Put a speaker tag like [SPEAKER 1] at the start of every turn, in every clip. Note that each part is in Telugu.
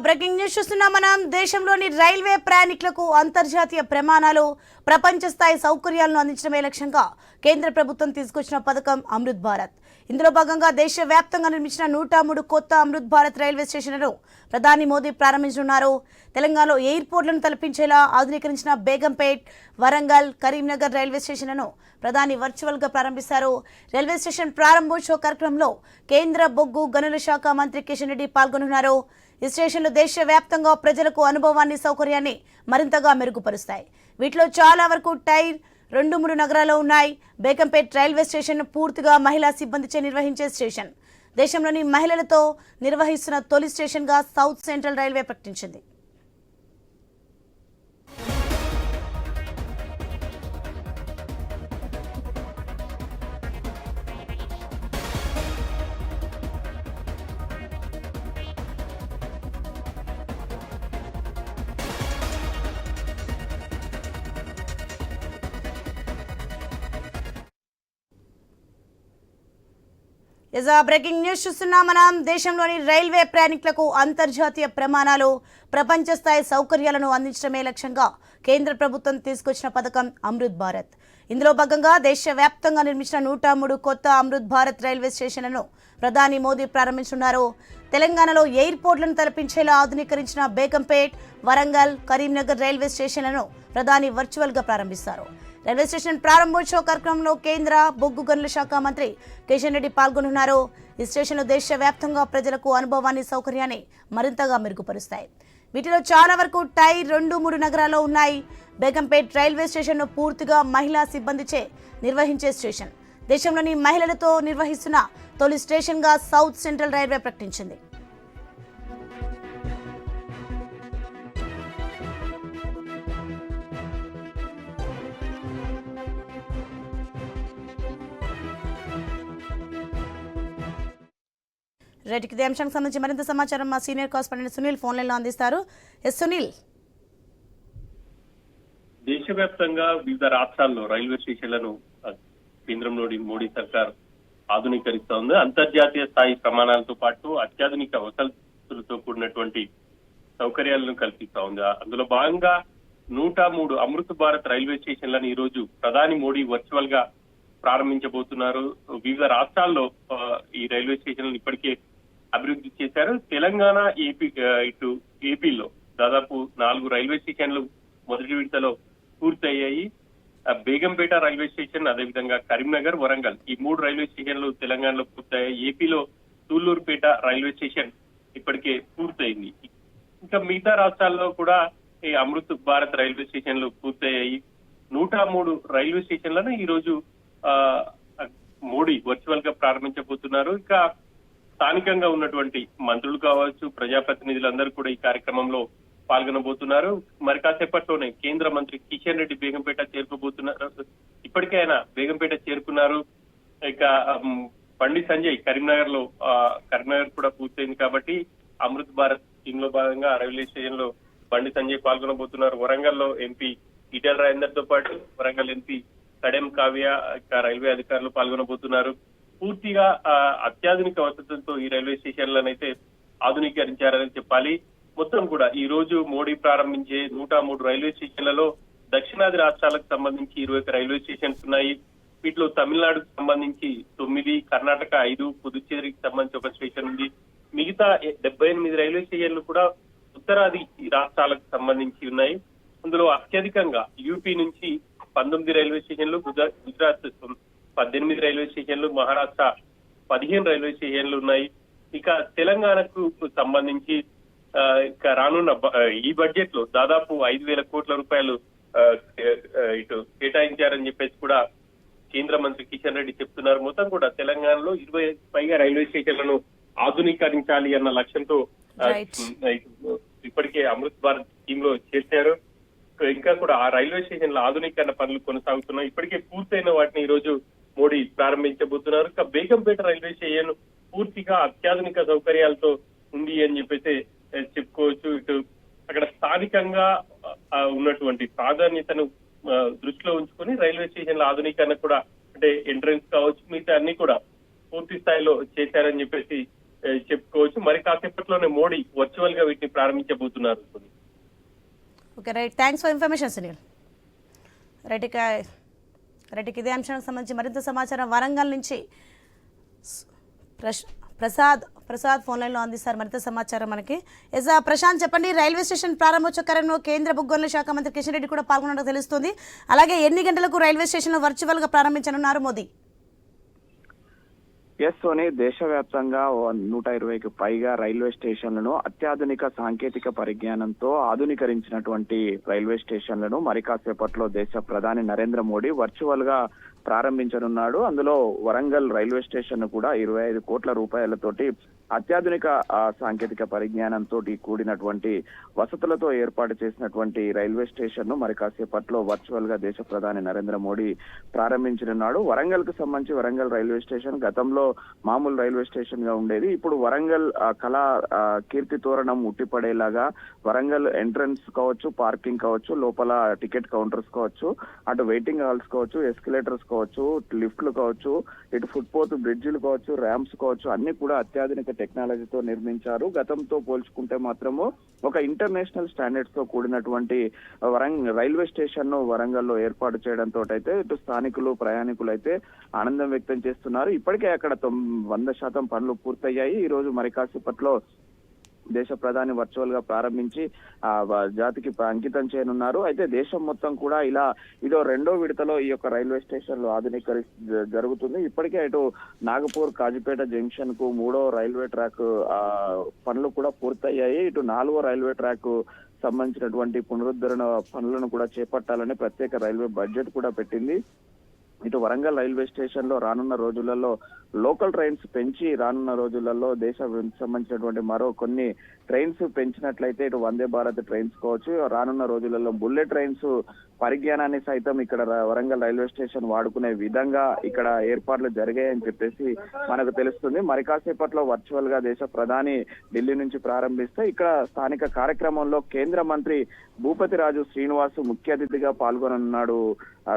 [SPEAKER 1] బ్రేకింగ్ న్యూస్ చూస్తున్నాం. మనం దేశంలోని రైల్వే ప్రయాణికులకు అంతర్జాతీయ ప్రమాణాలు, ప్రపంచ స్థాయి సౌకర్యాలను అందించడమే లక్ష్యంగా కేంద్ర ప్రభుత్వం తీసుకొచ్చిన పథకం అమృత్ భారత్. ఇందులో భాగంగా దేశవ్యాప్తంగా నిర్మించిన 103 కొత్త అమృత్ భారత్ రైల్వే స్టేషన్లను ప్రధాని మోదీ ప్రారంభించనున్నారు. తెలంగాణలో ఎయిర్పోర్ట్లను తలపించేలా ఆధునీకరించిన బేగంపేట్, వరంగల్, కరీంనగర్ రైల్వే స్టేషన్లను ప్రధాని వర్చువల్గా ప్రారంభిస్తారు. రైల్వే స్టేషన్ ప్రారంభోత్సవ కార్యక్రమంలో కేంద్ర బొగ్గు గనుల శాఖ మంత్రి కిషన్ రెడ్డి పాల్గొనున్నారు. ఈ స్టేషన్లు దేశవ్యాప్తంగా ప్రజలకు అనుభవాన్ని, సౌకర్యాన్ని మరింతగా మెరుగుపరుస్తాయి. వీటిలో చాలా వరకు టైర్ 2-3 నగరాల్లో ఉన్నాయి. బేగంపేట్ రైల్వే స్టేషన్ పూర్తిగా మహిళా సిబ్బందిచే నిర్వహించే స్టేషన్. దేశంలోని మహిళలతో నిర్వహిస్తున్న తొలి స్టేషన్గా సౌత్ సెంట్రల్ రైల్వే ప్రకటించింది. బ్రేకింగ్ న్యూస్ చూస్తున్నాం. మనం దేశంలోని రైల్వే ప్రయాణికులకు అంతర్జాతీయ ప్రమాణాలు, ప్రపంచ స్థాయి సౌకర్యాలను అందించడమే లక్ష్యంగా కేంద్ర ప్రభుత్వం తీసుకొచ్చిన పథకం అమృత్ భారత్. ఇందులో భాగంగా దేశవ్యాప్తంగా నిర్మించిన 103 కొత్త అమృత్ భారత్ రైల్వే స్టేషన్లను ప్రధాని మోదీ ప్రారంభించనున్నారు. తెలంగాణలో ఎయిర్పోర్ట్లను తలపించేలా ఆధునీకరించిన బేగంపేట్, వరంగల్, కరీంనగర్ రైల్వే స్టేషన్లను ప్రధాని వర్చువల్గా ప్రారంభిస్తారు. రైల్వే స్టేషన్ ప్రారంభోత్సవ కార్యక్రమంలో కేంద్ర బొగ్గు గనుల శాఖ మంత్రి కిషన్ రెడ్డి పాల్గొనున్నారు. ఈ స్టేషన్లు దేశవ్యాప్తంగా ప్రజలకు అనుభవాన్ని, సౌకర్యాన్ని మరింతగా మెరుగుపరుస్తాయి. వీటిలో చాలా వరకు టైర్ 2-3 నగరాల్లో ఉన్నాయి. బేగంపేట్ రైల్వే స్టేషన్ను పూర్తిగా మహిళా సిబ్బందిచే నిర్వహించే స్టేషన్. దేశంలోని మహిళలతో నిర్వహిస్తున్న తొలి స్టేషన్గా సౌత్ సెంట్రల్ రైల్వే ప్రకటించింది. రైట్, ఇదే అంశానికి సంబంధించి మరింత సమాచారం మా senior correspondent Sunil phone line లో అందిస్తారు. ఎస్ సునీల్.
[SPEAKER 2] దేశవ్యాప్తంగా వివిధ రాష్ట్రాల్లో రైల్వే స్టేషన్లను కేంద్రంలోని మోడీ సర్కార్ ఆధునీకరిస్తా ఉంది. అంతర్జాతీయ స్థాయి ప్రమాణాలతో పాటు అత్యాధునిక వసతులతో కూడినటువంటి సౌకర్యాలను కల్పిస్తా ఉంది. అందులో భాగంగా 103 అమృత్ భారత్ రైల్వే స్టేషన్లను ఈ రోజు ప్రధాని మోడీ వర్చువల్ గా ప్రారంభించబోతున్నారు. వివిధ రాష్ట్రాల్లో ఈ రైల్వే స్టేషన్లను ఇప్పటికే అభివృద్ధి చేశారు. తెలంగాణ, ఏపీలో దాదాపు 4 రైల్వే స్టేషన్లు మొదటి విడతలో పూర్తయ్యాయి. బేగంపేట రైల్వే స్టేషన్, అదేవిధంగా కరీంనగర్, వరంగల్ ఈ 3 రైల్వే స్టేషన్లు తెలంగాణలో పూర్తయ్యాయి. ఏపీలో సూళ్లూరుపేట రైల్వే స్టేషన్ ఇప్పటికే పూర్తయింది. ఇంకా మిగతా రాష్ట్రాల్లో కూడా ఈ అమృత్ భారత్ రైల్వే స్టేషన్లు పూర్తయ్యాయి. 103 రైల్వే స్టేషన్లను ఈ రోజు మోడీ వర్చువల్ గా ప్రారంభించబోతున్నారు. ఇంకా స్థానికంగా ఉన్నటువంటి మంత్రులు కావచ్చు, ప్రజాప్రతినిధులందరూ కూడా ఈ కార్యక్రమంలో పాల్గొనబోతున్నారు. మరి కాసేపట్లోనే కేంద్ర మంత్రి కిషన్ రెడ్డి బేగంపేట చేరుకోబోతున్నారు. ఇప్పటికే ఆయన బేగంపేట చేరుకున్నారు. ఇక బండి సంజయ్ కరీంనగర్ కూడా పూర్తయింది కాబట్టి అమృత్ భారత్ టీమ్ లో భాగంగా రైల్వే స్టేషన్ లో బండి సంజయ్ పాల్గొనబోతున్నారు. వరంగల్లో ఎంపీ ఈటెల రాజేందర్ తో పాటు వరంగల్ ఎంపీ కడెం కావ్య, రైల్వే అధికారులు పాల్గొనబోతున్నారు. పూర్తిగా అత్యాధునిక వసతులతో ఈ రైల్వే స్టేషన్లను అయితే ఆధునీకరించారని చెప్పాలి. మొత్తం కూడా ఈ రోజు మోడీ ప్రారంభించే 103 రైల్వే స్టేషన్లలో దక్షిణాది రాష్ట్రాలకు సంబంధించి 21 రైల్వే స్టేషన్స్ ఉన్నాయి. వీటిలో తమిళనాడుకు సంబంధించి 9, కర్ణాటక 5, పుదుచ్చేరికి సంబంధించి 1 స్టేషన్ ఉంది. మిగతా 78 రైల్వే స్టేషన్లు కూడా ఉత్తరాది రాష్ట్రాలకు సంబంధించి ఉన్నాయి. అందులో అత్యధికంగా యూపీ నుంచి 19 రైల్వే స్టేషన్లు, గుజరాత్ 18 రైల్వే స్టేషన్లు, మహారాష్ట్ర 15 రైల్వే స్టేషన్లు ఉన్నాయి. ఇక తెలంగాణకు సంబంధించి ఇక రానున్న ఈ బడ్జెట్ లో దాదాపు 5,000 కోట్ల రూపాయలు ఇటు కేటాయించారని చెప్పేసి కూడా కేంద్ర మంత్రి కిషన్ రెడ్డి చెప్తున్నారు. మొత్తం కూడా తెలంగాణలో 20 పైగా రైల్వే స్టేషన్లను ఆధునీకరించాలి అన్న లక్ష్యంతో ఇప్పటికే అమృత్ భారత్ స్కీమ్ లో చేశారు. ఇంకా కూడా ఆ రైల్వే స్టేషన్ల ఆధునీకరణ పనులు కొనసాగుతున్నాయి. ఇప్పటికే పూర్తయిన వాటిని ఈ రోజు మోడీ ప్రారంభించబోతున్నారు. ఇక బేగంపేట రైల్వే స్టేషన్ పూర్తిగా అత్యాధునిక సౌకర్యాలతో ఉంది అని చెప్పేసి చెప్పుకోవచ్చు. ఇటు అక్కడ స్థానికంగా ఉన్నటువంటి ప్రాధాన్యతను దృష్టిలో ఉంచుకొని రైల్వే స్టేషన్ల ఆధునీకరణ కూడా, అంటే ఎంట్రన్స్ కావచ్చు, మిగతా అన్ని కూడా పూర్తి స్థాయిలో చేశారని చెప్పేసి చెప్పుకోవచ్చు. మరి కాసేపట్లోనే మోడీ వర్చువల్ గా వీటిని ప్రారంభించబోతున్నారు.
[SPEAKER 1] Okay right, thanks for information Sunil. రైట్కి ఇదే అంశానికి సంబంధించి మరింత సమాచారం వరంగల్ నుంచి ప్రసాద్ ఫోన్ లైన్లో అందిస్తారు మరింత సమాచారం మనకి. ప్రశాంత్ చెప్పండి, రైల్వే స్టేషన్ ప్రారంభోత్సవ కార్యక్రమంలో కేంద్ర బొగ్గొంగళి శాఖ మంత్రి కిషన్ రెడ్డి కూడా పాల్గొన్నట్టు తెలుస్తుంది. అలాగే ఎన్ని గంటలకు రైల్వే స్టేషన్ వర్చువల్ గా ప్రారంభించనున్నారు మోదీ?
[SPEAKER 3] ఎస్ సోని, దేశవ్యాప్తంగా 120కి పైగా రైల్వే స్టేషన్లను అత్యాధునిక సాంకేతిక పరిజ్ఞానంతో ఆధునీకరించినటువంటి రైల్వే స్టేషన్లను మరి కాసేపట్లో దేశ ప్రధాని నరేంద్ర మోడీ వర్చువల్ గా ప్రారంభించనున్నాడు. అందులో వరంగల్ రైల్వే స్టేషన్ కూడా 25 కోట్ల రూపాయలతోటి అత్యాధునిక సాంకేతిక పరిజ్ఞానంతో కూడినటువంటి వసతులతో ఏర్పాటు చేసినటువంటి రైల్వే స్టేషన్ ను మరి కాసేపట్లో వర్చువల్ గా దేశ ప్రధాని నరేంద్ర మోడీ ప్రారంభించనున్నాడు. వరంగల్ కు సంబంధించి వరంగల్ రైల్వే స్టేషన్ గతంలో మామూలు రైల్వే స్టేషన్ గా ఉండేది. ఇప్పుడు వరంగల్ కళా కీర్తి తోరణం ఉట్టిపడేలాగా వరంగల్ ఎంట్రన్స్ కావచ్చు, పార్కింగ్ కావచ్చు, లోపల టికెట్ కౌంటర్స్ కావచ్చు, అటు వెయిటింగ్ హాల్స్ కావచ్చు, ఎస్కలేటర్స్ కావచ్చు, లిఫ్ట్లు కావచ్చు, ఇటు ఫుట్పాత్ బ్రిడ్జిలు కావచ్చు, ర్యాంప్స్ కావచ్చు, అన్ని కూడా అత్యాధునిక టెక్నాలజీతో నిర్మించారు. గతంతో పోల్చుకుంటే మాత్రము ఒక ఇంటర్నేషనల్ స్టాండర్డ్స్ తో కూడినటువంటి రైల్వే స్టేషన్ ను వరంగల్లో ఏర్పాటు చేయడంతో అయితే ఇటు స్థానికులు, ప్రయాణికులు అయితే ఆనందం వ్యక్తం చేస్తున్నారు. ఇప్పటికే అక్కడ 100% పనులు పూర్తయ్యాయి. ఈ రోజు మరి కాసేపట్లో దేశ ప్రధాని వర్చువల్ గా ప్రారంభించి జాతికి అంకితం చేయనున్నారు. అయితే దేశం మొత్తం కూడా ఇదో రెండో విడతలో ఈ యొక్క రైల్వే స్టేషన్లు జరుగుతుంది. ఇప్పటికే ఇటు నాగపూర్ కాజీపేట జంక్షన్ కు 3వ రైల్వే ట్రాక్ పనులు కూడా పూర్తయ్యాయి. ఇటు 4వ రైల్వే ట్రాక్ సంబంధించినటువంటి పునరుద్ధరణ పనులను కూడా చేపట్టాలని ప్రత్యేక రైల్వే బడ్జెట్ కూడా పెట్టింది. ఇటు వరంగల్ రైల్వే స్టేషన్ లో రానున్న రోజులలో లోకల్ ట్రైన్స్ పెంచి రానున్న రోజులలో దేశానికి సంబంధించినటువంటి మరో కొన్ని ట్రైన్స్ పెంచినట్లయితే ఇటు వందే భారత్ ట్రైన్స్ కావచ్చు, రానున్న రోజులలో బుల్లెట్ ట్రైన్స్ పరిజ్ఞానాన్ని సైతం ఇక్కడ వరంగల్ రైల్వే స్టేషన్ వాడుకునే విధంగా ఇక్కడ ఏర్పాట్లు జరిగాయని చెప్పేసి మనకు తెలుస్తుంది. మరి కాసేపట్లో వర్చువల్ గా దేశ ప్రధాని ఢిల్లీ నుంచి ప్రారంభిస్తే ఇక్కడ స్థానిక కార్యక్రమంలో కేంద్ర మంత్రి భూపతి రాజు శ్రీనివాస్ ముఖ్య అతిథిగా పాల్గొననున్నాడు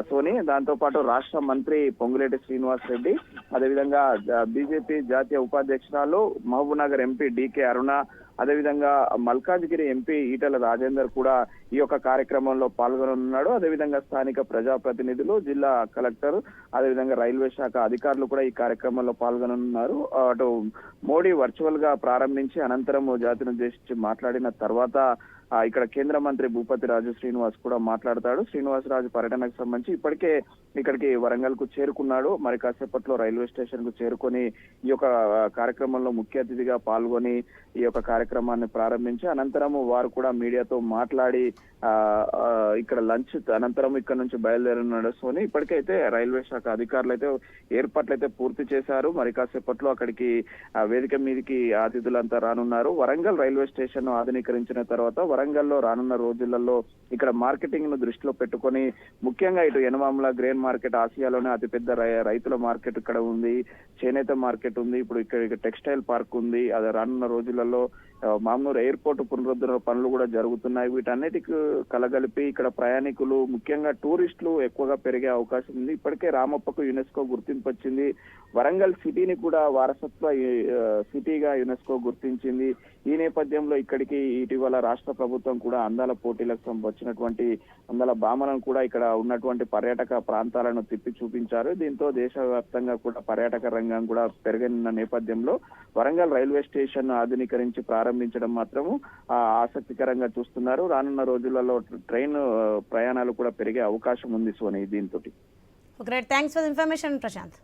[SPEAKER 3] సోని. దాంతో పాటు రాష్ట్ర మంత్రి పొంగులేటి శ్రీనివాస్ రెడ్డి, అదేవిధంగా బీజేపీ జాతీయ ఉపాధ్యక్షురాలు మహబూబ్నగర్ ఎంపీ డికే అరుణ, అదేవిధంగా మల్కాజ్గిరి ఎంపీ ఈటల రాజేందర్ కూడా ఈ యొక్క కార్యక్రమంలో పాల్గొననున్నాడు. అదేవిధంగా స్థానిక ప్రజాప్రతినిధులు, జిల్లా కలెక్టర్, అదేవిధంగా రైల్వే శాఖ అధికారులు కూడా ఈ కార్యక్రమంలో పాల్గొననున్నారు. అటు మోడీ వర్చువల్ గా ప్రారంభించి అనంతరం జాతిని ఉద్దేశించి మాట్లాడిన తర్వాత ఇక్కడ కేంద్ర మంత్రి భూపతి రాజు శ్రీనివాస్ కూడా మాట్లాడతాడు. శ్రీనివాస్ రాజు పర్యటనకు సంబంధించి ఇప్పటికే ఇక్కడికి వరంగల్ కు చేరుకున్నాడు. మరి కాసేపట్లో రైల్వే స్టేషన్ కు చేరుకొని ఈ యొక్క కార్యక్రమంలో ముఖ్య అతిథిగా పాల్గొని ఈ యొక్క కార్యక్రమాన్ని ప్రారంభించి అనంతరం వారు కూడా మీడియాతో మాట్లాడి ఇక్కడ లంచ్ అనంతరం ఇక్కడ నుంచి బయలుదేరనున్నాడు. సోని ఇప్పటికైతే రైల్వే శాఖ అధికారులు అయితే ఏర్పాట్లు అయితే పూర్తి చేశారు. మరి కాసేపట్లో అక్కడికి వేదిక మీదకి అతిథులంతా రానున్నారు. వరంగల్ రైల్వే స్టేషన్ ను ఆధునీకరించిన తర్వాత వరంగల్లో రానున్న రోజులలో ఇక్కడ మార్కెటింగ్ ను దృష్టిలో పెట్టుకొని ముఖ్యంగా ఇటు యనమామల గ్రెయిన్ మార్కెట్ ఆసియాలోనే అతిపెద్ద రైతుల మార్కెట్ ఇక్కడ ఉంది, చేనేత మార్కెట్ ఉంది, ఇప్పుడు ఇక్కడ టెక్స్టైల్ పార్క్ ఉంది. అది రానున్న రోజులలో మామూలు ఎయిర్పోర్ట్ పునరుద్ధరణ పనులు కూడా జరుగుతున్నాయి. వీటన్నిటికి కలగలిపి ఇక్కడ ప్రయాణికులు ముఖ్యంగా టూరిస్టులు ఎక్కువగా పెరిగే అవకాశం ఉంది. ఇప్పటికే రామప్పకు యునెస్కో గుర్తింపు వచ్చింది. వరంగల్ సిటీని కూడా వారసత్వ సిటీగా యునెస్కో గుర్తించింది. ఈ నేపథ్యంలో ఇక్కడికి ఇటీవల రాష్ట్ర ప్రభుత్వం కూడా అందాల పోటీలకు వచ్చినటువంటి అందాల భామలను కూడా ఇక్కడ ఉన్నటువంటి పర్యాటక ప్రాంతాలను తిప్పి చూపించారు. దీంతో దేశవ్యాప్తంగా కూడా పర్యాటక రంగం కూడా పెరిగిన నేపథ్యంలో వరంగల్ రైల్వే స్టేషన్ ఆధునీకరించి ప్రారంభించడం మాత్రము ఆసక్తికరంగా చూస్తున్నారు. రానున్న రోజులలో ట్రైన్ ప్రయాణాలు కూడా పెరిగే అవకాశం ఉంది సోని దీంతో.
[SPEAKER 1] Great, thanks for information Prashanth.